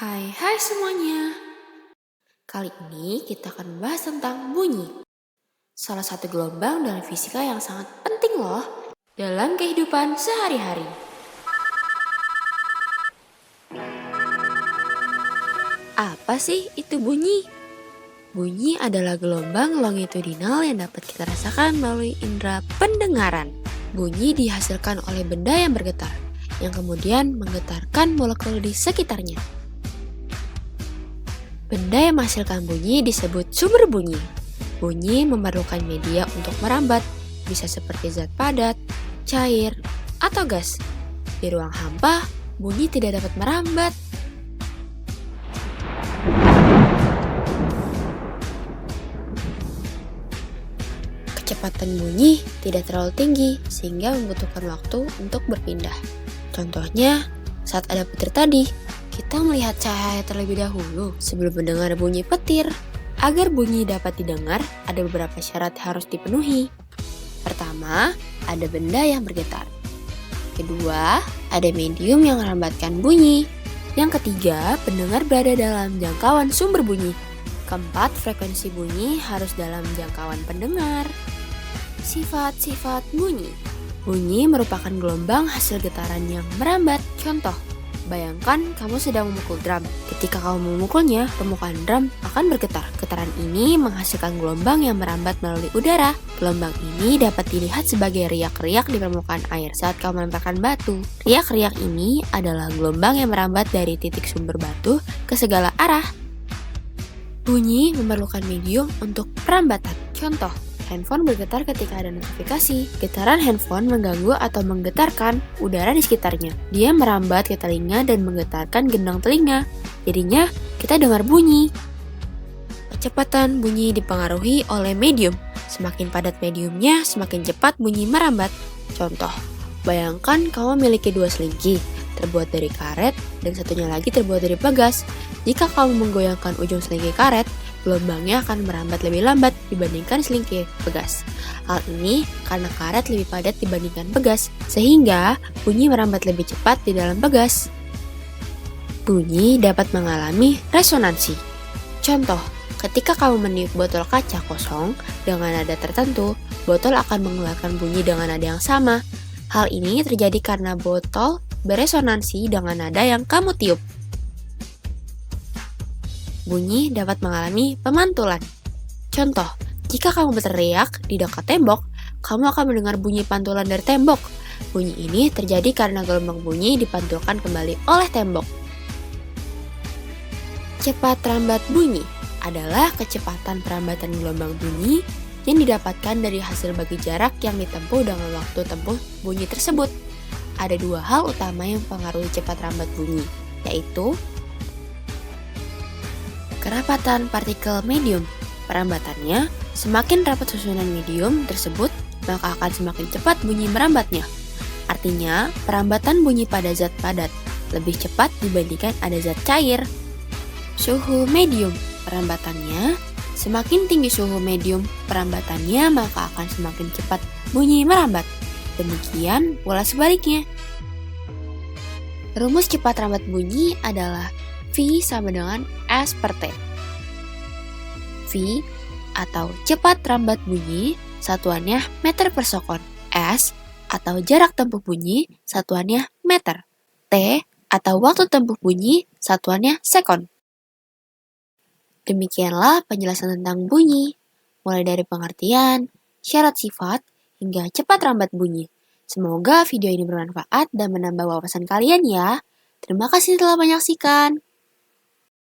Hai semuanya. Kali ini kita akan membahas tentang bunyi. Salah satu gelombang dalam fisika yang sangat penting loh dalam kehidupan sehari-hari. Apa sih itu bunyi? Bunyi adalah gelombang longitudinal yang dapat kita rasakan melalui indera pendengaran. Bunyi dihasilkan oleh benda yang bergetar, yang kemudian menggetarkan molekul di sekitarnya. Benda yang menghasilkan bunyi disebut sumber bunyi. Bunyi memerlukan media untuk merambat, bisa seperti zat padat, cair, atau gas. Di ruang hampa, bunyi tidak dapat merambat. Kecepatan bunyi tidak terlalu tinggi sehingga membutuhkan waktu untuk berpindah. Contohnya, saat ada petir tadi, kita melihat cahaya terlebih dahulu sebelum mendengar bunyi petir. Agar bunyi dapat didengar, ada beberapa syarat harus dipenuhi. Pertama, ada benda yang bergetar. Kedua, ada medium yang merambatkan bunyi. Yang ketiga, pendengar berada dalam jangkauan sumber bunyi. Keempat, frekuensi bunyi harus dalam jangkauan pendengar. Sifat-sifat bunyi. Bunyi merupakan gelombang hasil getaran yang merambat. Contoh, bayangkan kamu sedang memukul drum. Ketika kamu memukulnya, permukaan drum akan bergetar. Getaran ini menghasilkan gelombang yang merambat melalui udara. Gelombang ini dapat dilihat sebagai riak-riak di permukaan air saat kamu melemparkan batu. Riak-riak ini adalah gelombang yang merambat dari titik sumber batu ke segala arah. Bunyi memerlukan medium untuk perambatan. Contoh, handphone bergetar ketika ada notifikasi. Getaran handphone mengganggu atau menggetarkan udara di sekitarnya. Dia merambat ke telinga dan menggetarkan gendang telinga. Jadinya, kita dengar bunyi. Kecepatan bunyi dipengaruhi oleh medium. Semakin padat mediumnya, semakin cepat bunyi merambat. Contoh, bayangkan kamu memiliki 2 selingki, terbuat dari karet dan satunya lagi terbuat dari pegas. Jika kamu menggoyangkan ujung selingki karet, gelombangnya akan merambat lebih lambat dibandingkan selingki pegas. Hal ini karena karet lebih padat dibandingkan pegas, sehingga bunyi merambat lebih cepat di dalam pegas. Bunyi dapat mengalami resonansi. Contoh, ketika kamu meniup botol kaca kosong dengan nada tertentu, botol akan mengeluarkan bunyi dengan nada yang sama. Hal ini terjadi karena botol beresonansi dengan nada yang kamu tiup. Bunyi dapat mengalami pemantulan. Contoh, jika kamu berteriak di dekat tembok, kamu akan mendengar bunyi pantulan dari tembok. Bunyi ini terjadi karena gelombang bunyi dipantulkan kembali oleh tembok. Cepat rambat bunyi adalah kecepatan perambatan gelombang bunyi yang didapatkan dari hasil bagi jarak yang ditempuh dengan waktu tempuh bunyi tersebut. Ada 2 hal utama yang mempengaruhi cepat rambat bunyi, yaitu kerapatan partikel medium. Perambatannya, semakin rapat susunan medium tersebut, maka akan semakin cepat bunyi merambatnya. Artinya, perambatan bunyi pada zat padat lebih cepat dibandingkan ada zat cair. Suhu medium. Perambatannya, semakin tinggi suhu medium perambatannya, maka akan semakin cepat bunyi merambat. Demikian pula sebaliknya. Rumus cepat rambat bunyi adalah V sama dengan S per T. V atau cepat rambat bunyi satuannya meter per sekon. S atau jarak tempuh bunyi satuannya meter. T atau waktu tempuh bunyi satuannya sekon. Demikianlah penjelasan tentang bunyi, mulai dari pengertian, syarat sifat, hingga cepat rambat bunyi. Semoga video ini bermanfaat dan menambah wawasan kalian ya. Terima kasih telah menyaksikan.